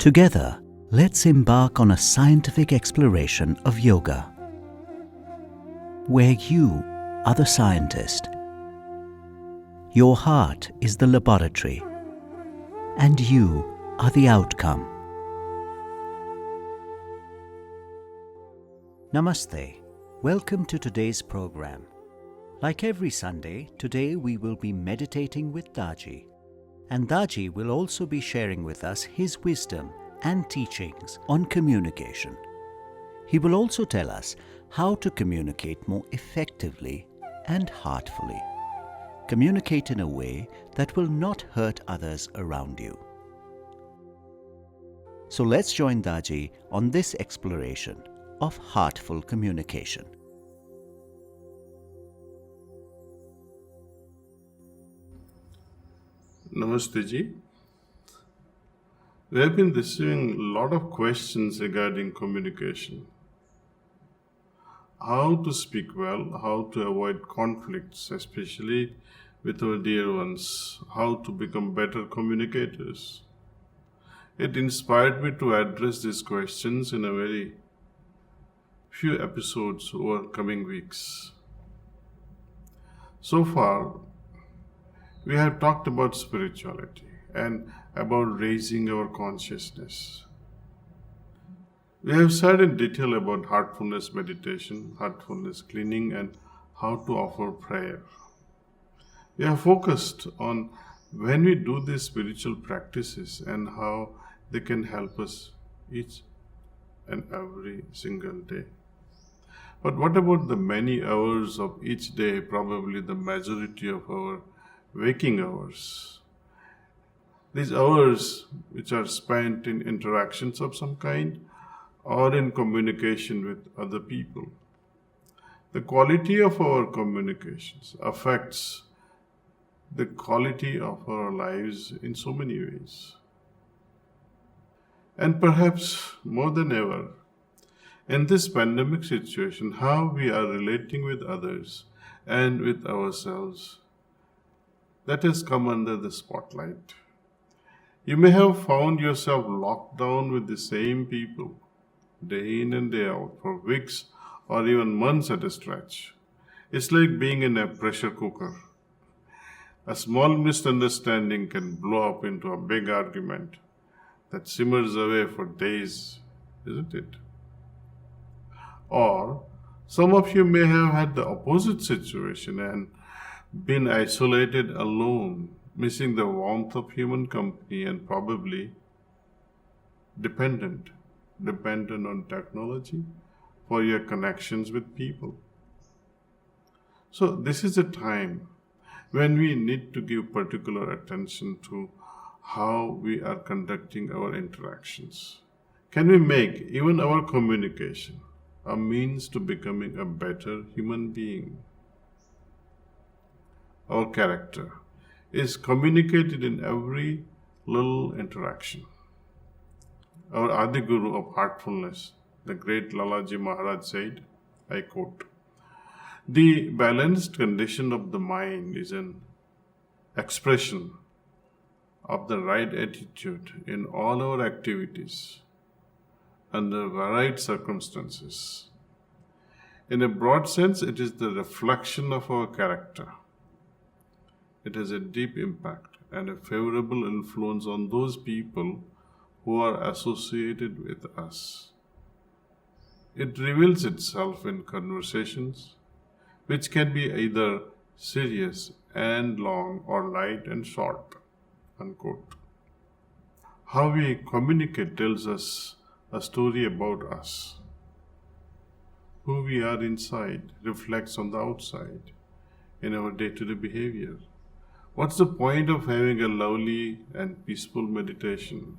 Together, let's embark on a scientific exploration of yoga, where you are the scientist, your heart is the laboratory, and you are the outcome. Namaste. Welcome to today's program. Like every Sunday, today we will be meditating with Daji. And Daji will also be sharing with us his wisdom and teachings on communication. He will also tell us how to communicate more effectively and heartfully. Communicate in a way that will not hurt others around you. So let's join Daji on this exploration of heartful communication. Namaste ji. We have been receiving a lot of questions regarding communication. How to speak well, how to avoid conflicts, especially with our dear ones, how to become better communicators. It inspired me to address these questions in a very few episodes over coming weeks. So far, we have talked about spirituality and about raising our consciousness. We have said in detail about heartfulness meditation, heartfulness cleaning, and how to offer prayer. We have focused on when we do these spiritual practices and how they can help us each and every single day. But what about the many hours of each day, probably the majority of our waking hours? These hours which are spent in interactions of some kind or in communication with other people. The quality of our communications affects the quality of our lives in so many ways. And perhaps more than ever, in this pandemic situation, how we are relating with others and with ourselves, that has come under the spotlight. You may have found yourself locked down with the same people, day in and day out, for weeks or even months at a stretch. It's like being in a pressure cooker. A small misunderstanding can blow up into a big argument that simmers away for days, isn't it? Or some of you may have had the opposite situation and been isolated alone, missing the warmth of human company and probably dependent on technology for your connections with people. So this is a time when we need to give particular attention to how we are conducting our interactions. Can we make even our communication a means to becoming a better human being? Our character is communicated in every little interaction. Our Adi Guru of Heartfulness, the great Lalaji Maharaj said, I quote, "The balanced condition of the mind is an expression of the right attitude in all our activities under varied circumstances. In a broad sense, it is the reflection of our character. It has a deep impact and a favorable influence on those people who are associated with us. It reveals itself in conversations, which can be either serious and long or light and short." Unquote. How we communicate tells us a story about us. Who we are inside reflects on the outside in our day-to-day behavior. What's the point of having a lovely and peaceful meditation,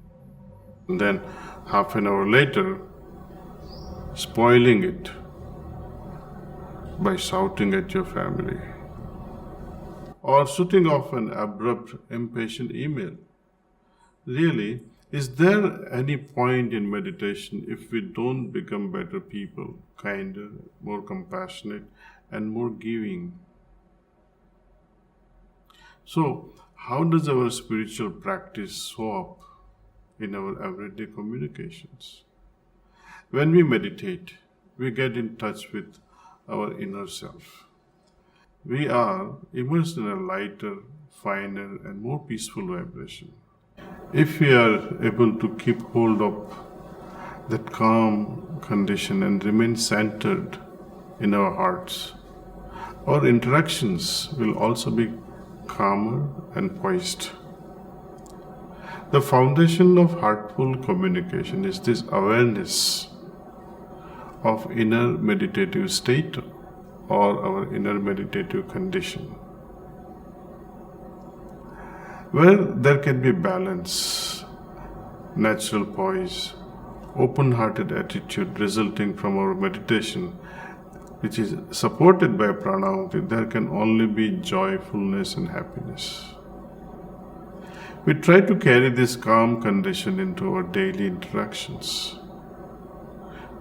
and then half an hour later spoiling it by shouting at your family or shooting off an abrupt, impatient email? Really, is there any point in meditation if we don't become better people, kinder, more compassionate, and more giving? So, how does our spiritual practice show up in our everyday communications. When we meditate, we get in touch with our inner self. We are immersed in a lighter, finer, and more peaceful vibration. If we are able to keep hold of that calm condition and remain centered in our hearts, our interactions will also be calmer and poised. The foundation of heartful communication is this awareness of inner meditative state or our inner meditative condition, where there can be balance, natural poise, open-hearted attitude resulting from our meditation, which is supported by pranam. There can only be joyfulness and happiness. We try to carry this calm condition into our daily interactions.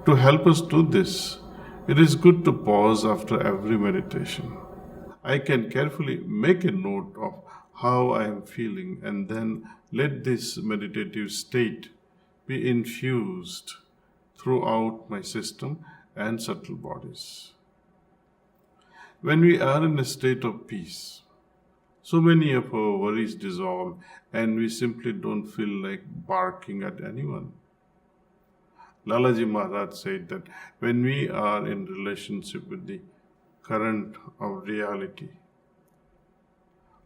To help us do this, it is good to pause after every meditation. I can carefully make a note of how I am feeling and then let this meditative state be infused throughout my system and subtle bodies. When we are in a state of peace, so many of our worries dissolve and we simply don't feel like barking at anyone. Lalaji Maharaj said that when we are in relationship with the current of reality,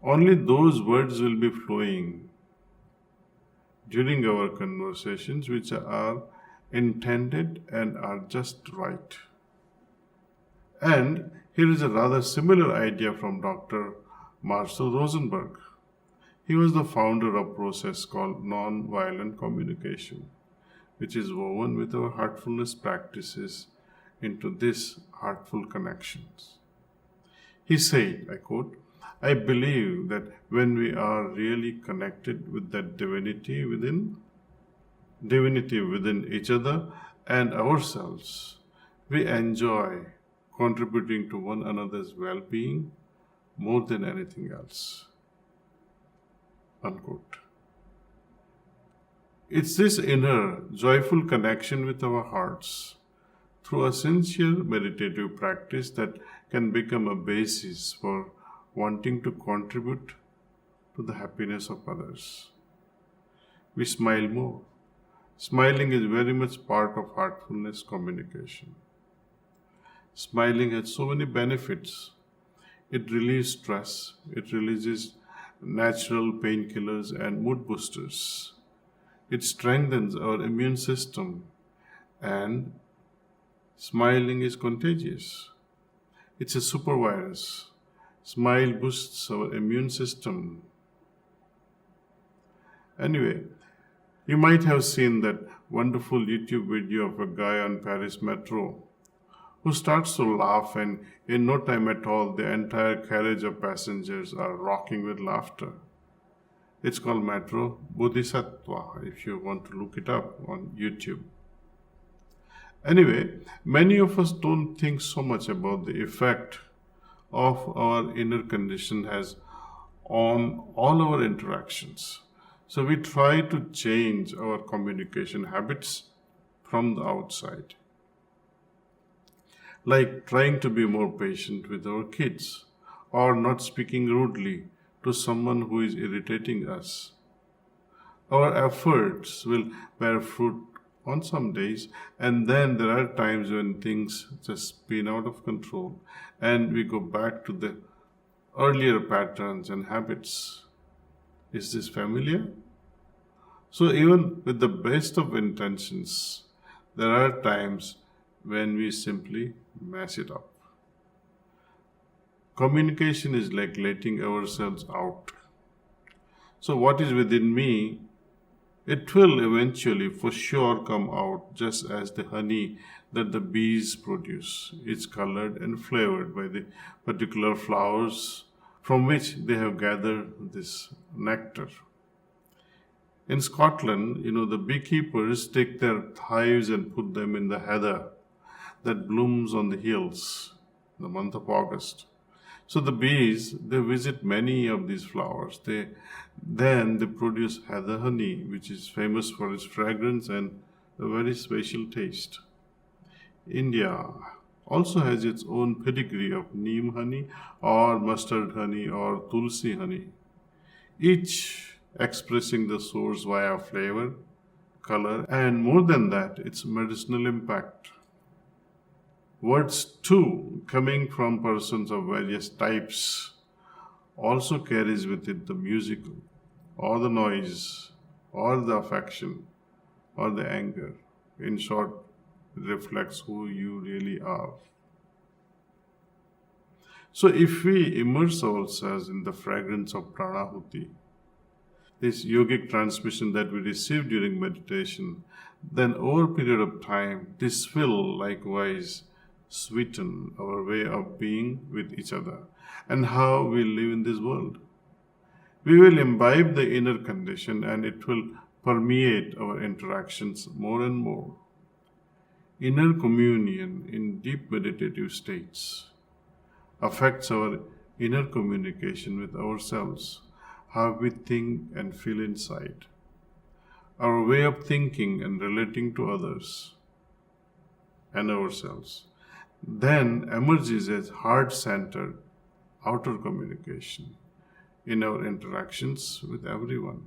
only those words will be flowing during our conversations which are intended and are just right. And here is a rather similar idea from Dr. Marshall Rosenberg. He was the founder of a process called non-violent communication, which is woven with our heartfulness practices into these heartful connections. He said, I quote, I believe that when we are really connected with that divinity within each other and ourselves, we enjoy contributing to one another's well-being more than anything else. Unquote. It's this inner, joyful connection with our hearts through a sincere meditative practice that can become a basis for wanting to contribute to the happiness of others. We smile more. Smiling is very much part of heartfulness communication. Smiling has so many benefits. It relieves stress, it releases natural painkillers and mood boosters. It strengthens our immune system, and smiling is contagious. It's a super virus. Smile boosts our immune system. Anyway, you might have seen that wonderful YouTube video of a guy on Paris metro who starts to laugh, and in no time at all, the entire carriage of passengers are rocking with laughter. It's called Metro Bodhisattva, if you want to look it up on YouTube. Anyway, many of us don't think so much about the effect of our inner condition has on all our interactions. So we try to change our communication habits from the outside. Like trying to be more patient with our kids or not speaking rudely to someone who is irritating us. Our efforts will bear fruit on some days, and then there are times when things just spin out of control and we go back to the earlier patterns and habits. Is this familiar? So even with the best of intentions, there are times when we simply mess it up. Communication is like letting ourselves out. So what is within me, it will eventually for sure come out, just as the honey that the bees produce. It's colored and flavored by the particular flowers from which they have gathered this nectar. In Scotland, the beekeepers take their hives and put them in the heather that blooms on the hills in the month of August. So the bees, they visit many of these flowers. They produce heather honey, which is famous for its fragrance and a very special taste. India also has its own pedigree of neem honey or mustard honey or tulsi honey, each expressing the source via flavor, color, and more than that, its medicinal impact. Words too, coming from persons of various types, also carries with it the musical, or the noise, or the affection, or the anger. In short, it reflects who you really are. So, if we immerse ourselves in the fragrance of pranahuti, this yogic transmission that we receive during meditation, then over a period of time, this will likewise sweeten our way of being with each other and how we live in this world. We will imbibe the inner condition and it will permeate our interactions more and more. Inner communion in deep meditative states affects our inner communication with ourselves, how we think and feel inside, our way of thinking and relating to others and ourselves. Then emerges as heart centered outer communication in our interactions with everyone.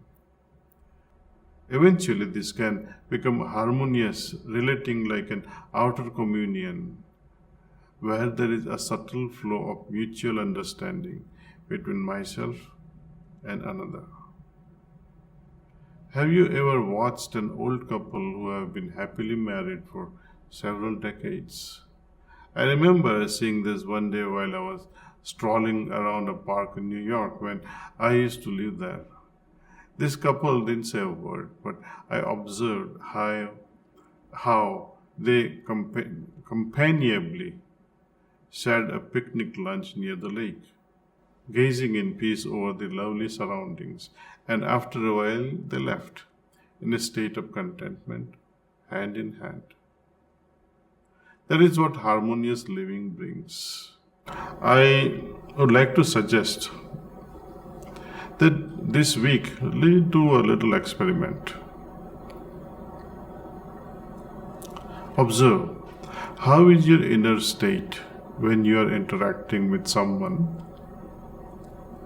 Eventually, this can become harmonious, relating like an outer communion where there is a subtle flow of mutual understanding between myself and another. Have you ever watched an old couple who have been happily married for several decades? I remember seeing this one day while I was strolling around a park in New York when I used to live there. This couple didn't say a word, but I observed how they companionably shared a picnic lunch near the lake, gazing in peace over the lovely surroundings, and after a while they left in a state of contentment, hand in hand. That is what harmonious living brings. I would like to suggest that this week we do a little experiment. Observe how is your inner state when you are interacting with someone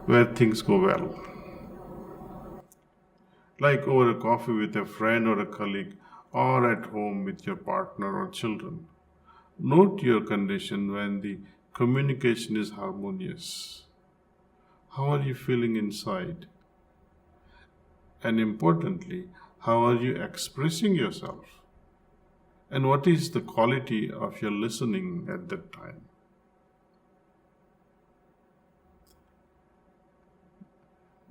where things go well. Like over a coffee with a friend or a colleague, or at home with your partner or children. Note your condition when the communication is harmonious. How are you feeling inside? And importantly, how are you expressing yourself? And what is the quality of your listening at that time?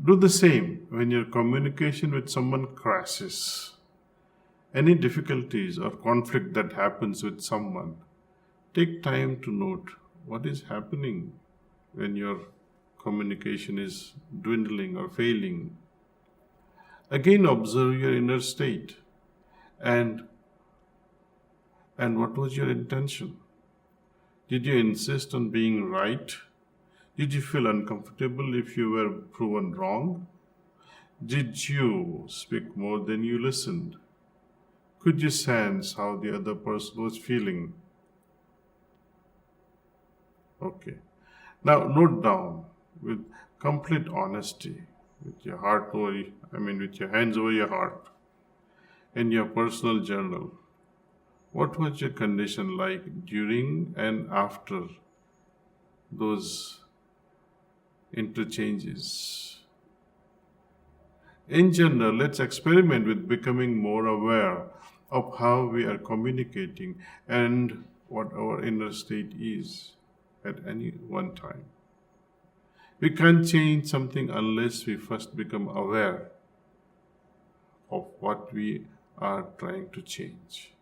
Do the same when your communication with someone crashes. Any difficulties or conflict that happens with someone, take time to note what is happening when your communication is dwindling or failing. Again, observe your inner state and what was your intention? Did you insist on being right? Did you feel uncomfortable if you were proven wrong? Did you speak more than you listened? Could you sense how the other person was feeling? Okay. Now note down with complete honesty, with your with your hands over your heart, in your personal journal, what was your condition like during and after those interchanges? In general, let's experiment with becoming more aware of how we are communicating and what our inner state is at any one time. We can't change something unless we first become aware of what we are trying to change.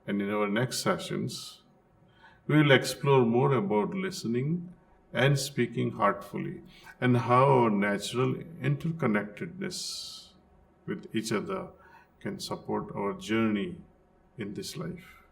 And in our next sessions, we will explore more about listening and speaking heartfully and how our natural interconnectedness with each other can support our journey in this life.